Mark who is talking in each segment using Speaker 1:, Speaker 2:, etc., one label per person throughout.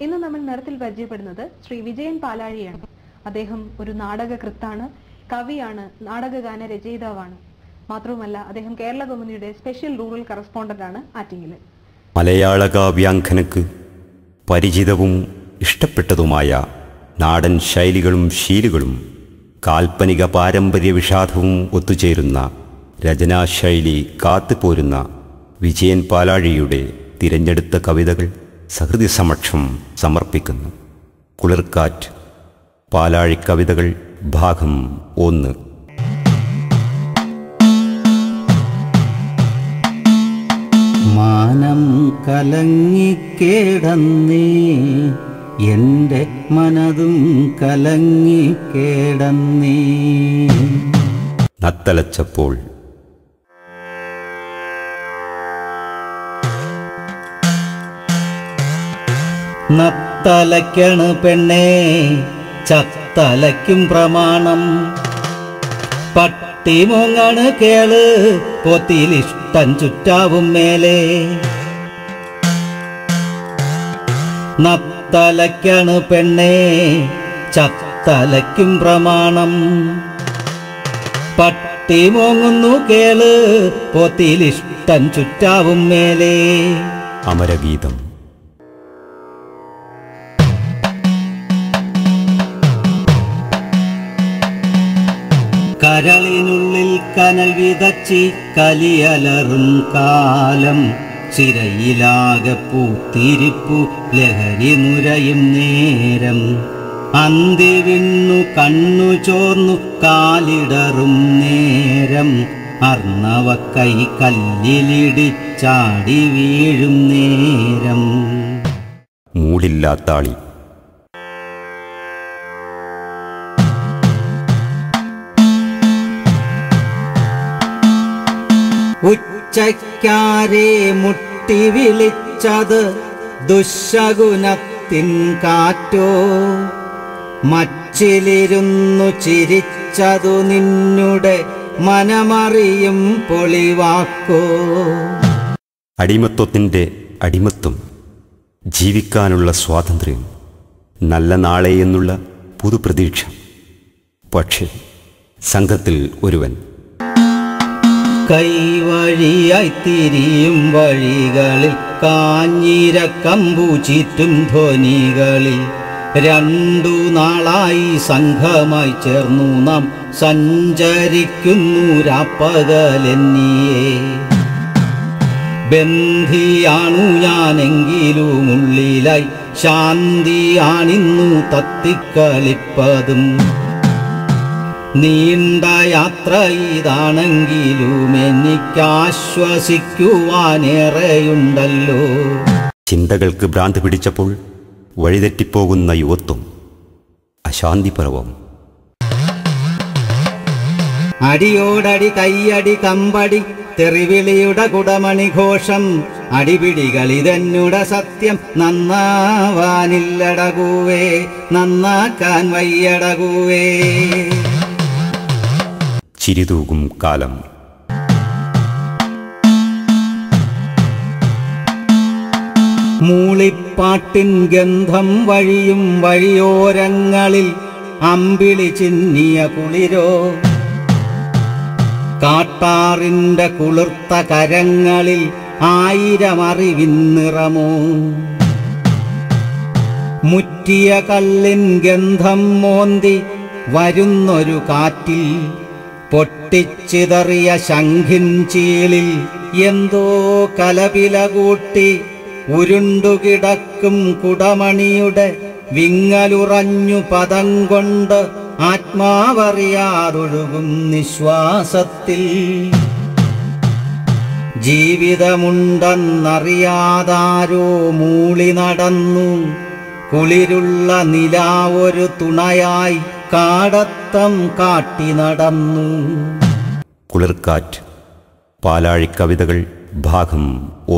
Speaker 1: ഇന്ന് നമ്മൾ നിറത്തിൽ പരിചയപ്പെടുന്നത് ശ്രീ വിജയൻ പാലാഴിയാണ്. അദ്ദേഹം ഒരു നാടകകൃത്താണ്, കവിയാണ്, നാടകഗാന രചയിതാവാണ്. മാത്രവുമല്ല അദ്ദേഹം കേരള കൗമുദിയുടെ സ്പെഷ്യൽ റൂറൽ കറസ്പോണ്ടന്റാണ് ആറ്റിങ്ങലിൽ.
Speaker 2: മലയാള കാവ്യാങ്കനക്ക് പരിചിതവും ഇഷ്ടപ്പെട്ടതുമായ നാടൻ ശൈലികളും ശീലുകളും കാൽപ്പനിക പാരമ്പര്യ വിഷാദവും ഒത്തുചേരുന്ന രചനാശൈലി കാത്തുപോരുന്ന വിജയൻ പാലാഴിയുടെ തിരഞ്ഞെടുത്ത കവിതകൾ സഹൃദയ സമക്ഷം സമർപ്പിക്കുന്നു. കുളിർക്കാറ്റ് പാലാഴി കവിതകൾ ഭാഗം 1.
Speaker 3: മാനം കലങ്ങിക്കേടന്നേ, എൻ്റെ മനതും കലങ്ങിക്കേടന്നേ.
Speaker 2: നത്തലച്ചപ്പോൾ
Speaker 3: നത്തലയ്ക്കണ് പെണ്ണേ ചത്തലയ്ക്കും പ്രമാണം. പട്ടിമോങ്ങണ് കേള് പൊത്തിലിഷ്ടം ചുറ്റാവും മേലെ. നത്തലയ്ക്കണ് പെണ്ണേ ചത്തലയ്ക്കും പ്രമാണം. പട്ടിമോങ്ങുന്നു കേള് പൊത്തിലിഷ്ടം ചുറ്റാവും മേലെ.
Speaker 2: അമരഗീതം.
Speaker 3: കരളിനുള്ളിൽ കനൽ വിതച്ചി കലിയലറും കാലം. ചിരയിലാകെ പൂത്തിരിപ്പു ലഹരി നുരയും നേരം. അന്തി വിണ്ണു കണ്ണു ചോർന്നു കാലിടറും നേരം. അർണവ കൈ കല്ലിലിടിച്ചാടി വീഴും നേരം.
Speaker 2: മൂടില്ലാത്താളി.
Speaker 3: ഉച്ചയ്ക്കാരെ മുട്ടി വിളിച്ചത് ദുശകുനത്തിൻ കാറ്റോ. മച്ചിലിരുന്നു ചിരിച്ചതു നിന്നുടെ മനമറിയും പൊളിവാക്കോ.
Speaker 2: അടിമത്വത്തിൻ്റെ അടിമത്വം, ജീവിക്കാനുള്ള സ്വാതന്ത്ര്യം, നല്ല നാളെ എന്നുള്ള പുതുപ്രതീക്ഷ. പക്ഷേ സംഘത്തിൽ ഒരുവൻ
Speaker 3: കൈവഴിയായി തിരിയും വഴികളിൽ കാഞ്ഞിര കമ്പു ചീറ്റും ധ്വനികളിൽ. 2 നാളായി സംഘമായി ചേർന്നു നാം സഞ്ചരിക്കുന്നു രാപ്പകലെന്നിയേ. ബന്ധിയാണു ഞാനെങ്കിലും ഉള്ളിലായി ശാന്തിയാണിന്നു തത്തിക്കളിപ്പതും. നീണ്ട യാത്ര ഇതാണെങ്കിലും എനിക്കാശ്വസിക്കുവാനേറെയുണ്ടല്ലോ.
Speaker 2: ചിന്തകൾക്ക് ഭ്രാന്ത് പിടിച്ചപ്പോൾ വഴിതെറ്റിപ്പോകുന്ന യുവത്വം, അശാന്തിപർവം.
Speaker 3: അടിയോടടി കയ്യടി കമ്പടി തെറിവിളിയുടെ കുടമണിഘോഷം. അടിപിടികളിതെന്നുടെ സത്യം നന്നാവാനില്ലടകൂവേ, നന്നാക്കാൻ വയ്യടകൂവേ.
Speaker 2: ചിരിതൂകും കാലം.
Speaker 3: മൂളിപ്പാട്ടിൻ ഗന്ധം വഴിയും വഴിയോരങ്ങളിൽ അമ്പിളി ചിന്നിയ കുളിരോ. കാട്ടാറിൻ്റെ കുളിർത്ത കരങ്ങളിൽ 1000 അറിവിൻ നിറമോ. മുറ്റിയ കല്ലിൻ ഗന്ധം മോന്തി വരുന്നൊരു കാറ്റിൽ പൊട്ടിച്ചിതറിയ ശംഖിൻ ചീളിൽ എന്തോ കലപില കൂട്ടി ഉരുണ്ടുകിടക്കും കുടമണിയുടെ വിങ്ങലുറഞ്ഞു പദം കൊണ്ട് ആത്മാവറിയാതൊഴുകും നിശ്വാസത്തിൽ. ജീവിതമുണ്ടെന്നറിയാതാരോ മൂളി നടന്നു. കുളിരുള്ള നിലാവൊരു തുണയായി കാടത്തം കാട്ടി നടന്നു.
Speaker 2: കുളിർക്കാറ്റ് പാലാഴി കവിതകൾ ഭാഗം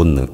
Speaker 2: 1.